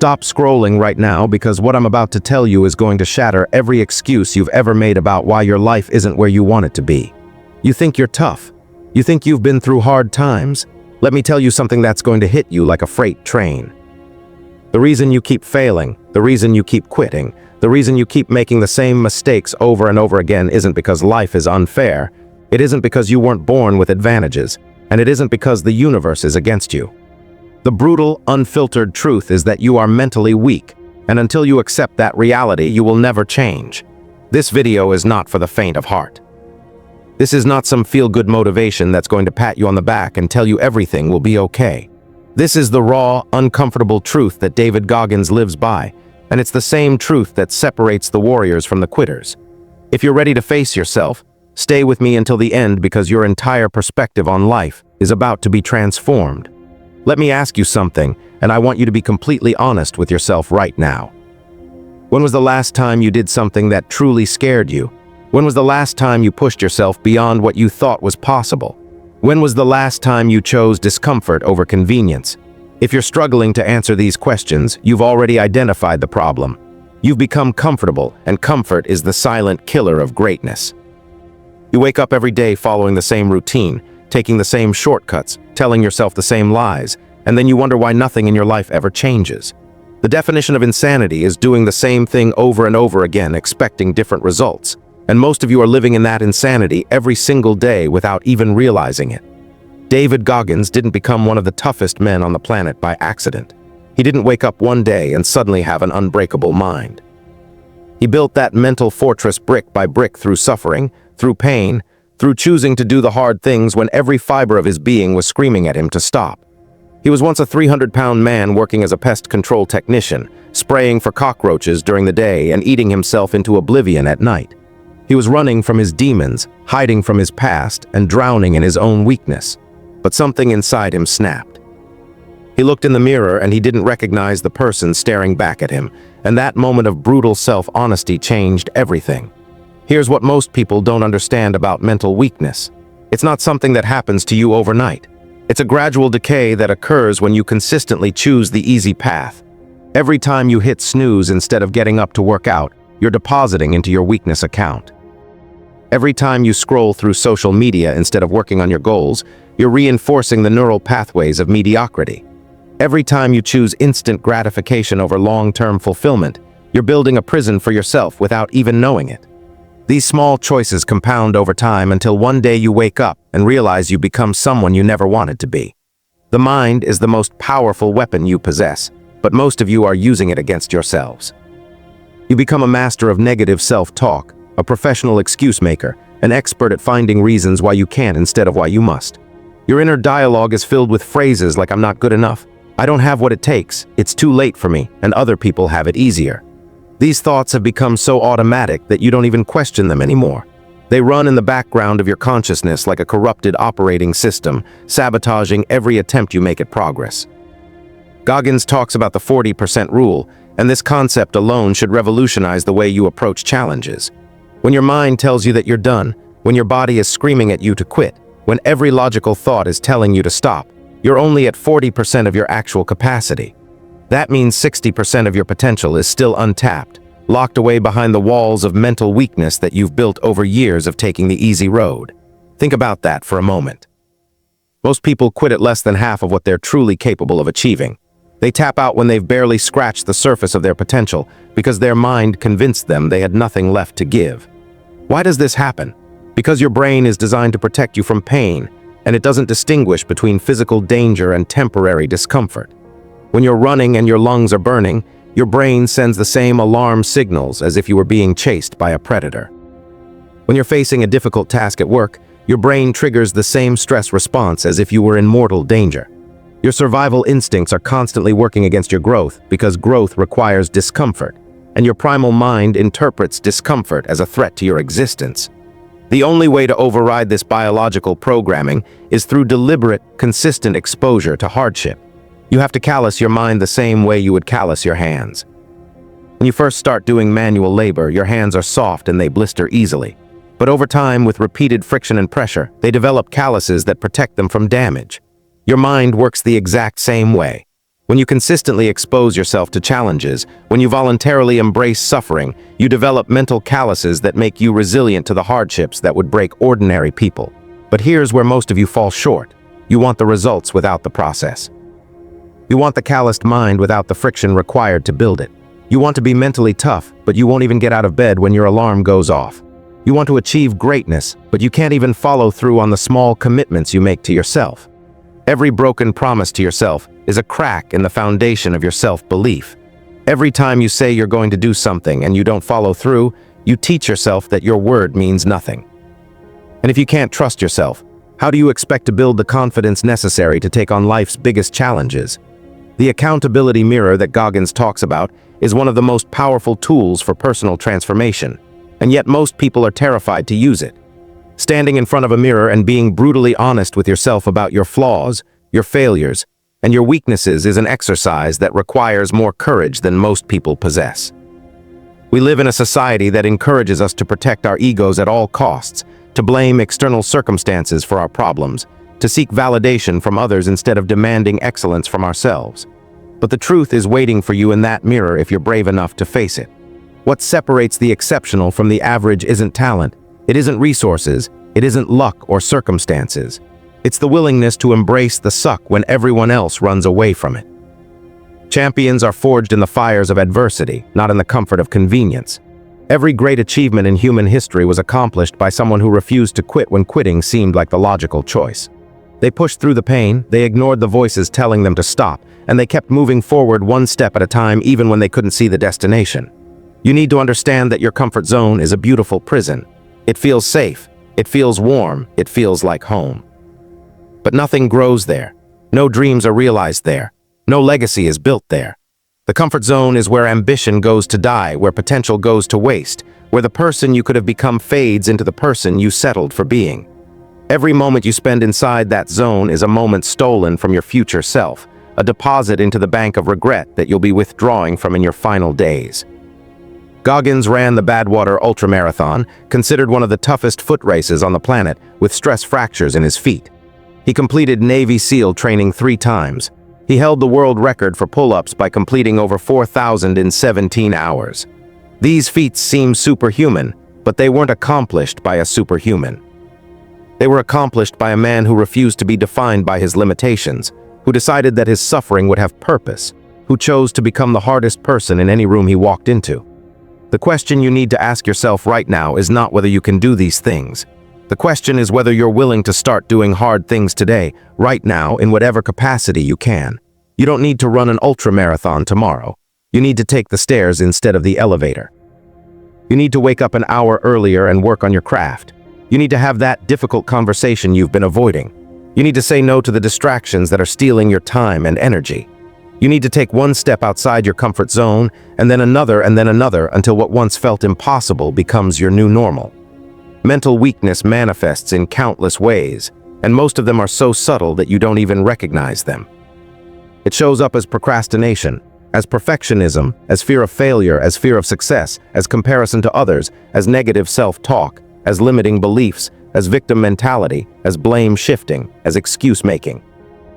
Stop scrolling right now because what I'm about to tell you is going to shatter every excuse you've ever made about why your life isn't where you want it to be. You think you're tough. You think you've been through hard times. Let me tell you something that's going to hit you like a freight train. The reason you keep failing, the reason you keep quitting, the reason you keep making the same mistakes over and over again isn't because life is unfair. It isn't because you weren't born with advantages, and it isn't because the universe is against you. The brutal, unfiltered truth is that you are mentally weak, and until you accept that reality, you will never change. This video is not for the faint of heart. This is not some feel-good motivation that's going to pat you on the back and tell you everything will be okay. This is the raw, uncomfortable truth that David Goggins lives by, and it's the same truth that separates the warriors from the quitters. If you're ready to face yourself, stay with me until the end because your entire perspective on life is about to be transformed. Let me ask you something, and I want you to be completely honest with yourself right now. When was the last time you did something that truly scared you? When was the last time you pushed yourself beyond what you thought was possible? When was the last time you chose discomfort over convenience? If you're struggling to answer these questions, you've already identified the problem. You've become comfortable, and comfort is the silent killer of greatness. You wake up every day following the same routine, taking the same shortcuts, telling yourself the same lies, and then you wonder why nothing in your life ever changes. The definition of insanity is doing the same thing over and over again, expecting different results. And most of you are living in that insanity every single day without even realizing it. David Goggins didn't become one of the toughest men on the planet by accident. He didn't wake up one day and suddenly have an unbreakable mind. He built that mental fortress brick by brick through suffering, through pain, through choosing to do the hard things when every fiber of his being was screaming at him to stop. He was once a 300-pound man working as a pest control technician, spraying for cockroaches during the day and eating himself into oblivion at night. He was running from his demons, hiding from his past, and drowning in his own weakness. But something inside him snapped. He looked in the mirror and he didn't recognize the person staring back at him, and that moment of brutal self-honesty changed everything. Here's what most people don't understand about mental weakness. It's not something that happens to you overnight. It's a gradual decay that occurs when you consistently choose the easy path. Every time you hit snooze instead of getting up to work out, you're depositing into your weakness account. Every time you scroll through social media instead of working on your goals, you're reinforcing the neural pathways of mediocrity. Every time you choose instant gratification over long-term fulfillment, you're building a prison for yourself without even knowing it. These small choices compound over time until one day you wake up and realize you become someone you never wanted to be. The mind is the most powerful weapon you possess, but most of you are using it against yourselves. You become a master of negative self-talk, a professional excuse maker, an expert at finding reasons why you can instead of why you must. Your inner dialogue is filled with phrases like "I'm not good enough," "I don't have what it takes," "It's too late for me," and "Other people have it easier." These thoughts have become so automatic that you don't even question them anymore. They run in the background of your consciousness like a corrupted operating system, sabotaging every attempt you make at progress. Goggins talks about the 40% rule, and this concept alone should revolutionize the way you approach challenges. When your mind tells you that you're done, when your body is screaming at you to quit, when every logical thought is telling you to stop, you're only at 40% of your actual capacity. That means 60% of your potential is still untapped, locked away behind the walls of mental weakness that you've built over years of taking the easy road. Think about that for a moment. Most people quit at less than half of what they're truly capable of achieving. They tap out when they've barely scratched the surface of their potential because their mind convinced them they had nothing left to give. Why does this happen? Because your brain is designed to protect you from pain, and it doesn't distinguish between physical danger and temporary discomfort. When you're running and your lungs are burning, your brain sends the same alarm signals as if you were being chased by a predator. When you're facing a difficult task at work, your brain triggers the same stress response as if you were in mortal danger. Your survival instincts are constantly working against your growth because growth requires discomfort, and your primal mind interprets discomfort as a threat to your existence. The only way to override this biological programming is through deliberate, consistent exposure to hardship. You have to callous your mind the same way you would callous your hands. When you first start doing manual labor, your hands are soft and they blister easily. But over time, with repeated friction and pressure, they develop calluses that protect them from damage. Your mind works the exact same way. When you consistently expose yourself to challenges, when you voluntarily embrace suffering, you develop mental calluses that make you resilient to the hardships that would break ordinary people. But here's where most of you fall short. You want the results without the process. You want the calloused mind without the friction required to build it. You want to be mentally tough, but you won't even get out of bed when your alarm goes off. You want to achieve greatness, but you can't even follow through on the small commitments you make to yourself. Every broken promise to yourself is a crack in the foundation of your self-belief. Every time you say you're going to do something and you don't follow through, you teach yourself that your word means nothing. And if you can't trust yourself, how do you expect to build the confidence necessary to take on life's biggest challenges? The accountability mirror that Goggins talks about is one of the most powerful tools for personal transformation, and yet most people are terrified to use it. Standing in front of a mirror and being brutally honest with yourself about your flaws, your failures, and your weaknesses is an exercise that requires more courage than most people possess. We live in a society that encourages us to protect our egos at all costs, to blame external circumstances for our problems, to seek validation from others instead of demanding excellence from ourselves. But the truth is waiting for you in that mirror if you're brave enough to face it. What separates the exceptional from the average isn't talent, it isn't resources, it isn't luck or circumstances. It's the willingness to embrace the suck when everyone else runs away from it. Champions are forged in the fires of adversity, not in the comfort of convenience. Every great achievement in human history was accomplished by someone who refused to quit when quitting seemed like the logical choice. They pushed through the pain, they ignored the voices telling them to stop, and they kept moving forward one step at a time even when they couldn't see the destination. You need to understand that your comfort zone is a beautiful prison. It feels safe, it feels warm, it feels like home. But nothing grows there. No dreams are realized there. No legacy is built there. The comfort zone is where ambition goes to die, where potential goes to waste, where the person you could have become fades into the person you settled for being. Every moment you spend inside that zone is a moment stolen from your future self, a deposit into the bank of regret that you'll be withdrawing from in your final days. Goggins ran the Badwater Ultramarathon, considered one of the toughest foot races on the planet, with stress fractures in his feet. He completed Navy SEAL training 3 times. He held the world record for pull-ups by completing over 4,000 in 17 hours. These feats seem superhuman, but they weren't accomplished by a superhuman. They were accomplished by a man who refused to be defined by his limitations, who decided that his suffering would have purpose, who chose to become the hardest person in any room he walked into. The question you need to ask yourself right now is not whether you can do these things. The question is whether you're willing to start doing hard things today, right now, in whatever capacity you can. You don't need to run an ultramarathon tomorrow. You need to take the stairs instead of the elevator. You need to wake up an hour earlier and work on your craft. You need to have that difficult conversation you've been avoiding. You need to say no to the distractions that are stealing your time and energy. You need to take one step outside your comfort zone, and then another until what once felt impossible becomes your new normal. Mental weakness manifests in countless ways, and most of them are so subtle that you don't even recognize them. It shows up as procrastination, as perfectionism, as fear of failure, as fear of success, as comparison to others, as negative self-talk, as limiting beliefs, as victim mentality, as blame shifting, as excuse making.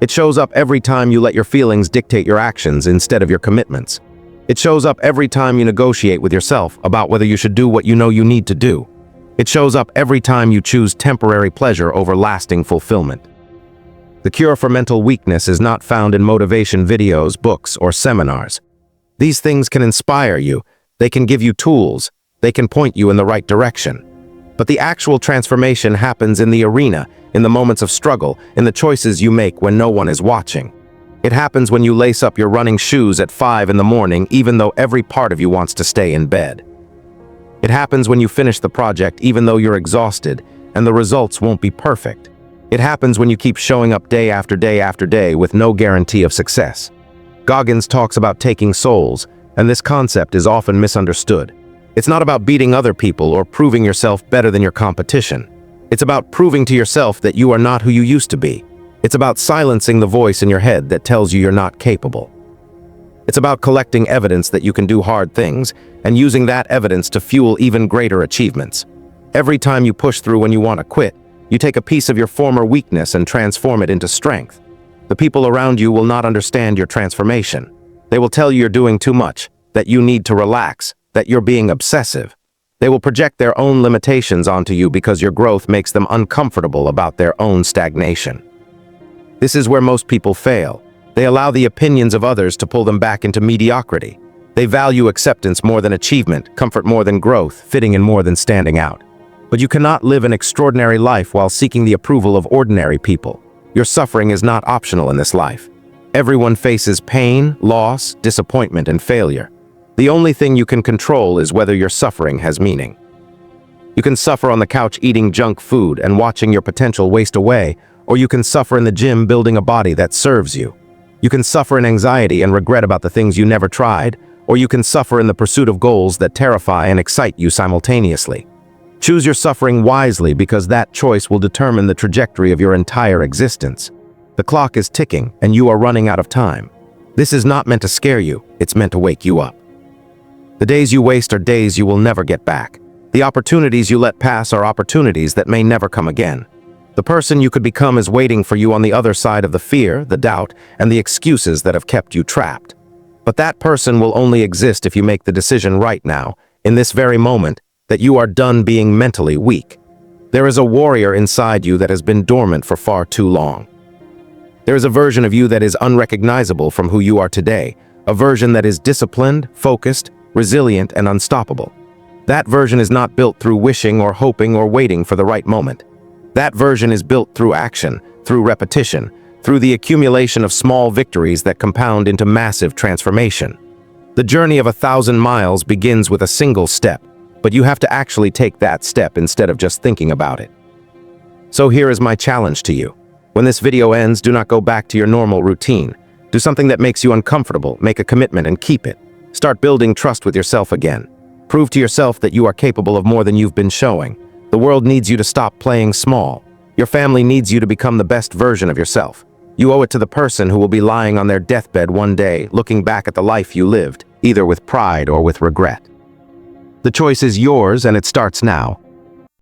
It shows up every time you let your feelings dictate your actions instead of your commitments. It shows up every time you negotiate with yourself about whether you should do what you know you need to do. It shows up every time you choose temporary pleasure over lasting fulfillment. The cure for mental weakness is not found in motivation videos, books, or seminars. These things can inspire you, they can give you tools, they can point you in the right direction. But the actual transformation happens in the arena, in the moments of struggle, in the choices you make when no one is watching. It happens when you lace up your running shoes at 5 in the morning, even though every part of you wants to stay in bed. It happens when you finish the project even though you're exhausted, and the results won't be perfect. It happens when you keep showing up day after day after day with no guarantee of success. Goggins talks about taking souls, and this concept is often misunderstood. It's not about beating other people or proving yourself better than your competition. It's about proving to yourself that you are not who you used to be. It's about silencing the voice in your head that tells you you're not capable. It's about collecting evidence that you can do hard things and using that evidence to fuel even greater achievements. Every time you push through when you want to quit, you take a piece of your former weakness and transform it into strength. The people around you will not understand your transformation. They will tell you you're doing too much, that you need to relax, that you're being obsessive. They will project their own limitations onto you because your growth makes them uncomfortable about their own stagnation. This is where most people fail. They allow the opinions of others to pull them back into mediocrity. They value acceptance more than achievement, comfort more than growth, fitting in more than standing out. But you cannot live an extraordinary life while seeking the approval of ordinary people. Your suffering is not optional in this life. Everyone faces pain, loss, disappointment, and failure. The only thing you can control is whether your suffering has meaning. You can suffer on the couch eating junk food and watching your potential waste away, or you can suffer in the gym building a body that serves you. You can suffer in anxiety and regret about the things you never tried, or you can suffer in the pursuit of goals that terrify and excite you simultaneously. Choose your suffering wisely because that choice will determine the trajectory of your entire existence. The clock is ticking and you are running out of time. This is not meant to scare you, it's meant to wake you up. The days you waste are days you will never get back. The opportunities you let pass are opportunities that may never come again. The person you could become is waiting for you on the other side of the fear, the doubt, and the excuses that have kept you trapped. But that person will only exist if you make the decision right now, in this very moment, that you are done being mentally weak. There is a warrior inside you that has been dormant for far too long. There is a version of you that is unrecognizable from who you are today, a version that is disciplined, focused, resilient, and unstoppable. That version is not built through wishing or hoping or waiting for the right moment. That version is built through action, through repetition, through the accumulation of small victories that compound into massive transformation. The journey of 1,000 miles begins with a single step, but you have to actually take that step instead of just thinking about it. So here is my challenge to you. When this video ends, do not go back to your normal routine. Do something that makes you uncomfortable, make a commitment and keep it. Start building trust with yourself again. Prove to yourself that you are capable of more than you've been showing. The world needs you to stop playing small. Your family needs you to become the best version of yourself. You owe it to the person who will be lying on their deathbed one day, looking back at the life you lived, either with pride or with regret. The choice is yours, and it starts now.